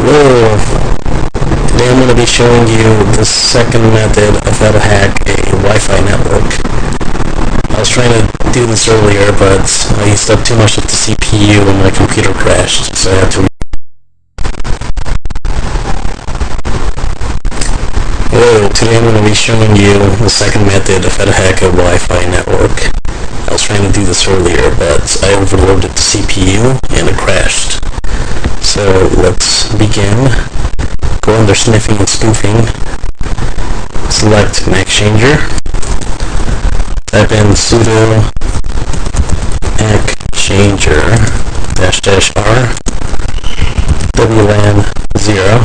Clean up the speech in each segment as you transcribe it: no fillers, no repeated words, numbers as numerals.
Hello, today I'm going to be showing you the second method of how to hack a Wi-Fi network. I was trying to do this earlier, but I used up too much of the CPU and my computer crashed, so I had to. Hello, today I'm going to be showing you the second method of how to hack a Wi-Fi network. I was trying to do this earlier, but I overloaded the CPU and it crashed. So let's begin. Go under sniffing and spoofing. Select MAC changer. Type in sudo MAC changer --r WLAN 0.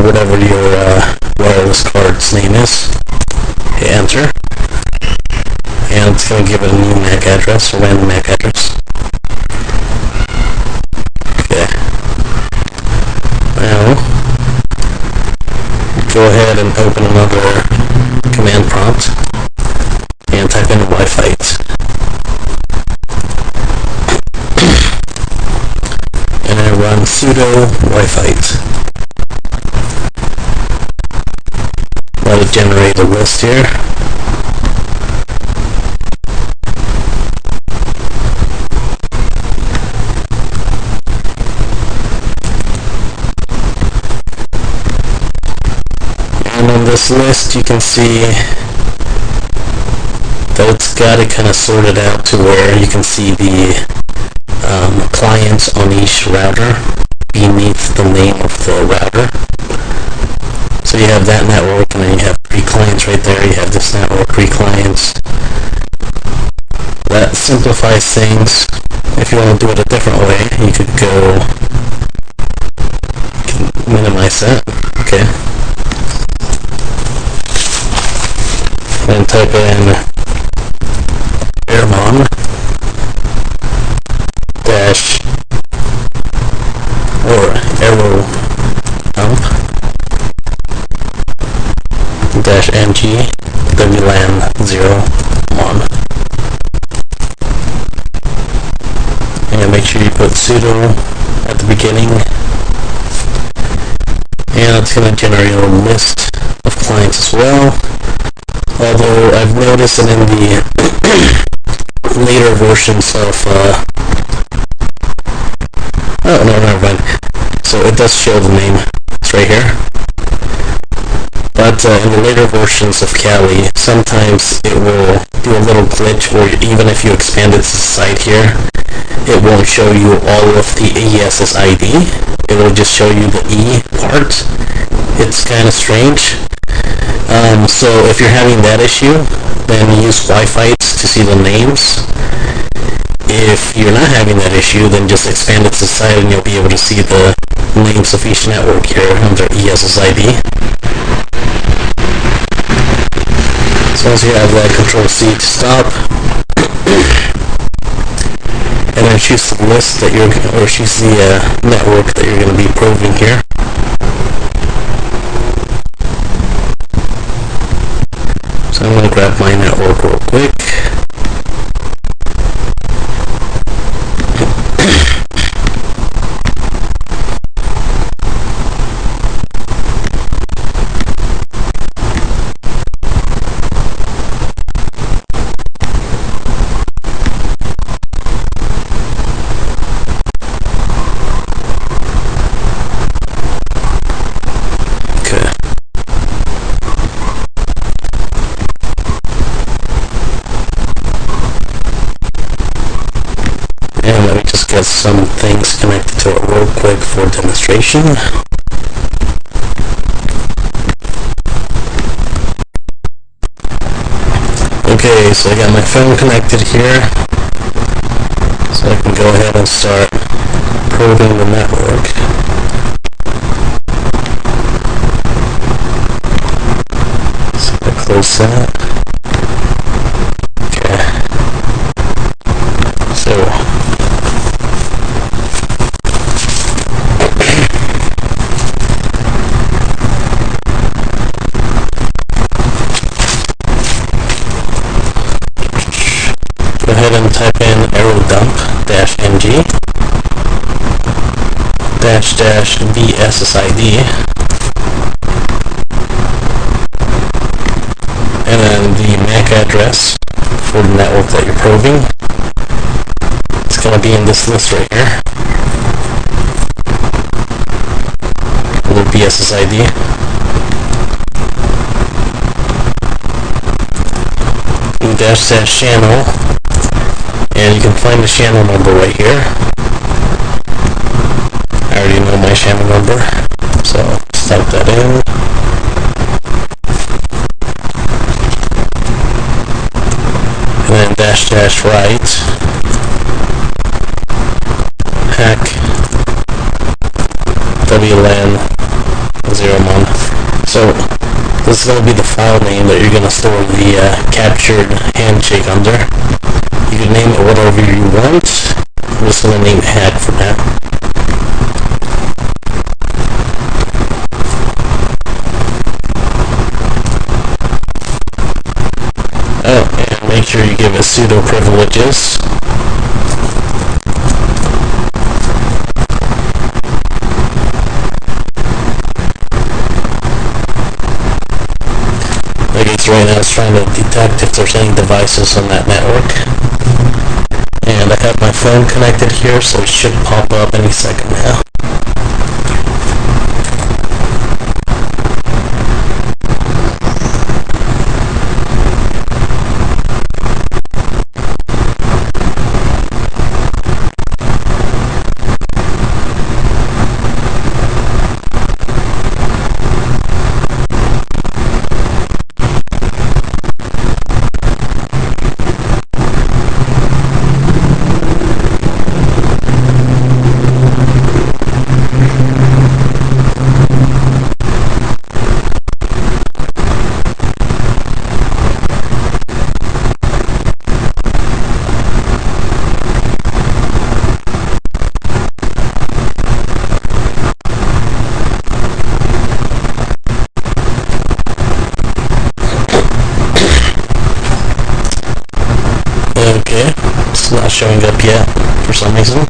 Whatever your wireless card's name is. Hit enter. And it's going to give it a new MAC address, a random MAC address. Okay. Now, go ahead and open another command prompt and type in Wi-Fi. And then run sudo Wi-Fi. Let it generate a list here. And on this list you can see that it's got it kind of sorted out to where you can see the clients on each router beneath the name of the router. So you have that network, and then you have 3 clients right there. You have this network, 3 clients. That simplifies things. If you want to do it a different way, you could go, minimize that. Okay. Then type in airmon dash or arrow dump dash mg WLAN 01. And make sure you put sudo at the beginning. And it's going to generate a list of clients as well. Although I've noticed that in the later versions of oh no, never mind. So it does show the name. It's right here. But in the later versions of Kali, sometimes it will do a little glitch where even if you expand it to the side here, it won't show you all of the ESSID. It will just show you the E part. It's kind of strange. So if you're having that issue, then use Wi-Fi to see the names. If you're not having that issue, then just expand it to the side and you'll be able to see the names of each network here under ESSID. So once you have that, Control-C to stop. And then choose the list that you're, or choose the network that you're going to be probing here. So I'm going to grab my network real quick. Get some things connected to it real quick for demonstration. Okay, so I got my phone connected here, so I can go ahead and start probing the network. So I close that. Okay. So ahead and type in arrow dump -mg dash dash VSSID, and then the MAC address for the network that you're probing. It's going to be in this list right here. The BSSID. Dash dash channel, and you can find the channel number right here. I already know my channel number, so let's type that in. And then dash dash right, hack WLAN 01. So this is going to be the file name that you're going to store the captured handshake under. You can name it whatever you want. I'm just going to name it hack for now. Oh, and make sure you give it sudo privileges. Right now it's trying to detect if there's any devices on that network. And I have my phone connected here, so it should pop up any second now. Okay, it's not showing up yet for some reason.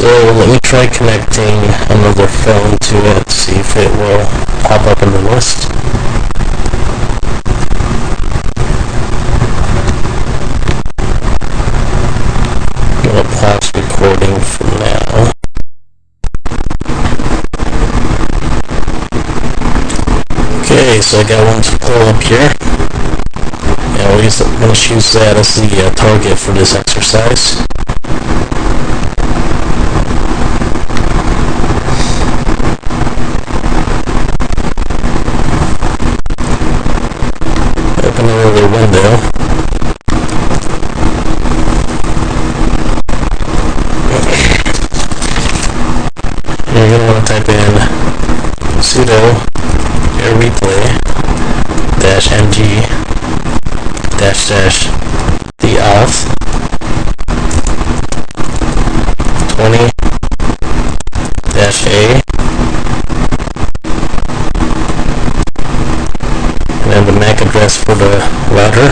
So let me try connecting another phone to it, see if it will pop up in the list. I'm going to pause recording for now. Okay, so I got one to pull up here. And I'm going to choose that as the target for this exercise. Open another window. You're going to want to type in sudo air replay -mg the auth 20 -a, and then the MAC address for the router.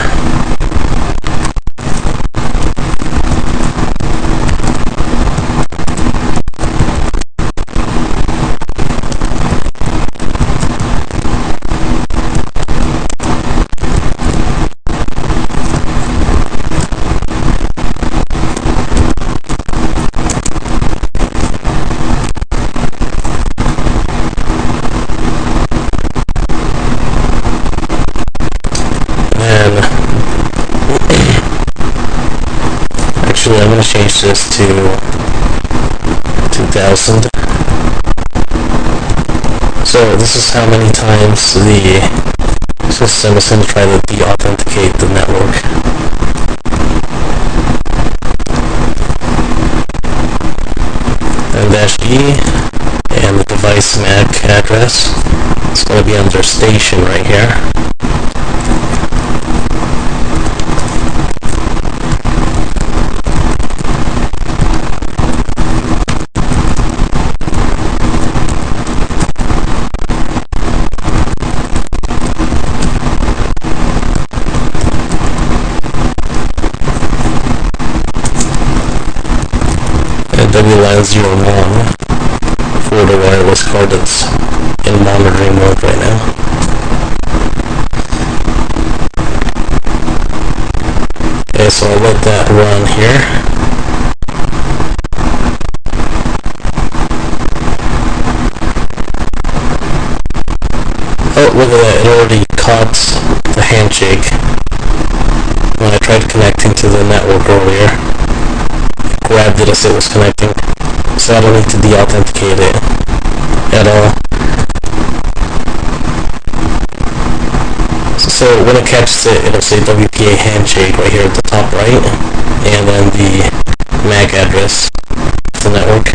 Actually, I'm going to change this to 2000. So So this is how many times the system is going to try to de-authenticate the network. And -E, and the device MAC address. It's going to be under station right here. WLAN01 for the wireless card that's in monitoring mode right now. Okay, so I'll let that run here. Oh, look at that, it already caught the handshake when I tried connecting to the network earlier. Grabbed it as it was connecting, so I don't need to de-authenticate it at all. So when it catches it, it'll say WPA handshake right here at the top right, and then the MAC address of the network.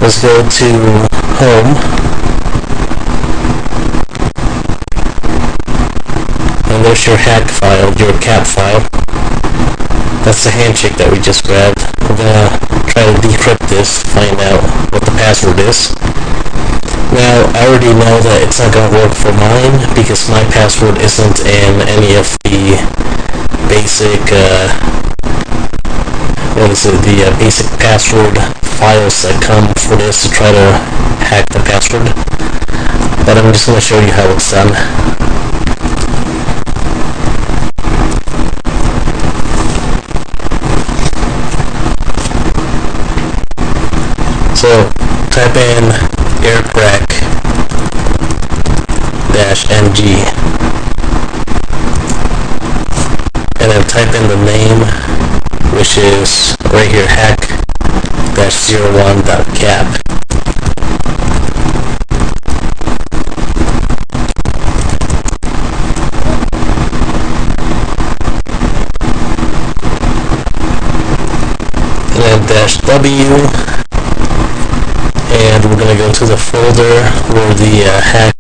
Let's go to home. And there's your hack file, your cap file. That's the handshake that we just grabbed. I'm gonna try to decrypt this, find out what the password is. Now, I already know that it's not gonna work for mine because my password isn't in any of the basic, the basic password files that come for this to try to hack the password. But I'm just gonna show you how it's done. So type in aircrack-ng and then type in the name, which is right here, hack-01.cap. And then -W, and we're going to go to the folder where the hack,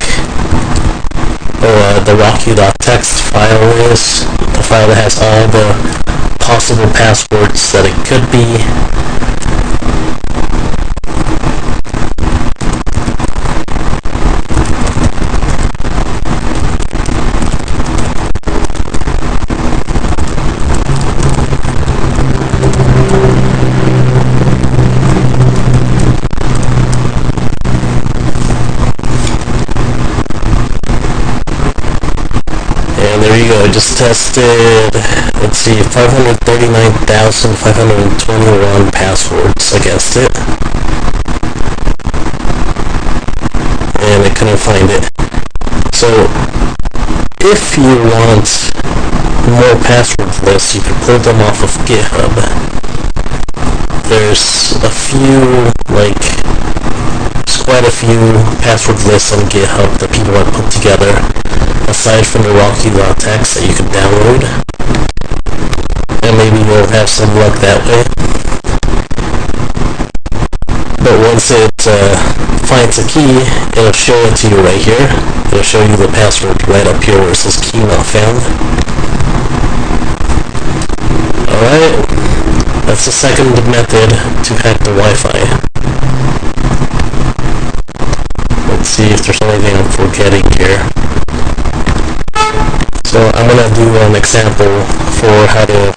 or the rocky.txt file is, the file that has all the possible passwords that it could be. There you go, I just tested, let's see, 539,521 passwords against it. And I couldn't find it. So, if you want more password lists, you can pull them off of GitHub. There's a few, there's quite a few password lists on GitHub that people have put together, aside from the rocky.txt that you can download, and maybe you'll have some luck that way. But once it finds a key, it'll show it to you right here. It'll show you the password right up here where it says key not found. Alright, that's the second method to hack the Wi-Fi. Let's see if there's anything I'm forgetting here. So I'm going to do an example for how to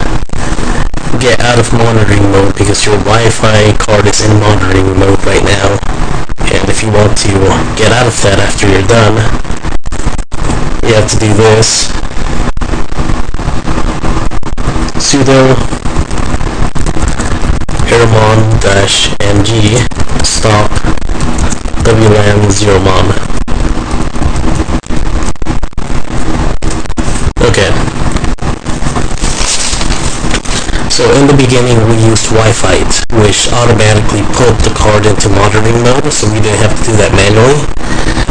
get out of monitoring mode, because your Wi-Fi card is in monitoring mode right now. And if you want to get out of that after you're done, you have to do this. Sudo airmon-ng stop WLAN0mon. Okay. So in the beginning we used Wi-Fi, which automatically put the card into monitoring mode, so we didn't have to do that manually.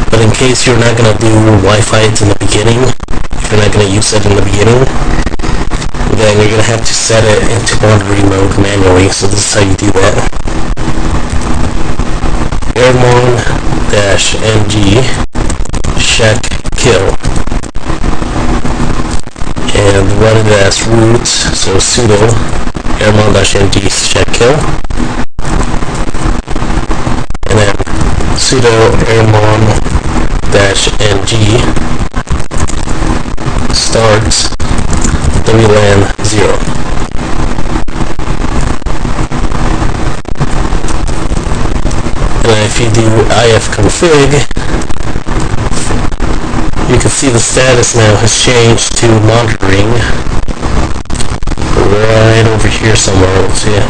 But in case you're not going to do Wi-Fi in the beginning, if you're not going to use it in the beginning, then you're going to have to set it into monitoring mode manually. So this is how you do that. airmon-ng check kill, and run it as root, so sudo airmon-ng check kill, and then sudo airmon-ng start WLAN 0. And if you do ifconfig, you can see the status now has changed to monitoring right over here somewhere. Let's see it.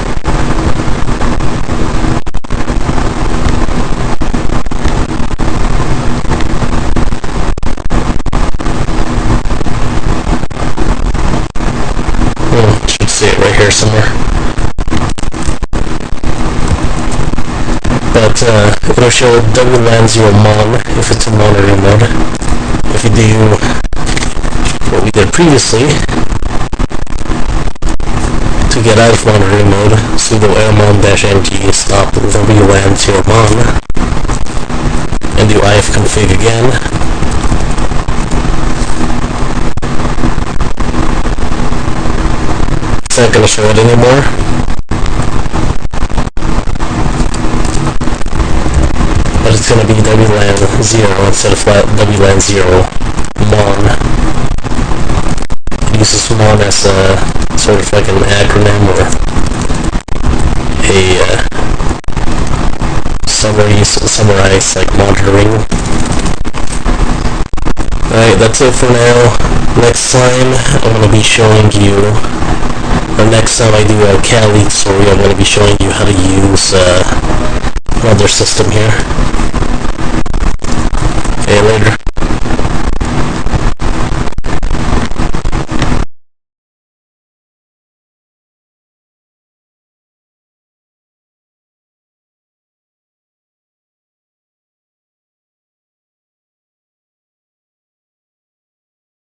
Should see it right here somewhere. But it'll show WLAN 0 mon if it's in monitoring mode. If you do what we did previously, to get out of monitoring mode, sudo airmon-ng stop WLAN 0 mon, and do ifconfig again. It's not going to show it anymore. But it's going to be WLAN 0 instead of WLAN 0 mon. It uses mon as a sort of like an acronym or a summarize like monitoring. Alright, that's it for now. Next time I'm going to be showing you, or next time I do a Kali tutorial, I'm going to be showing you how to use another system here.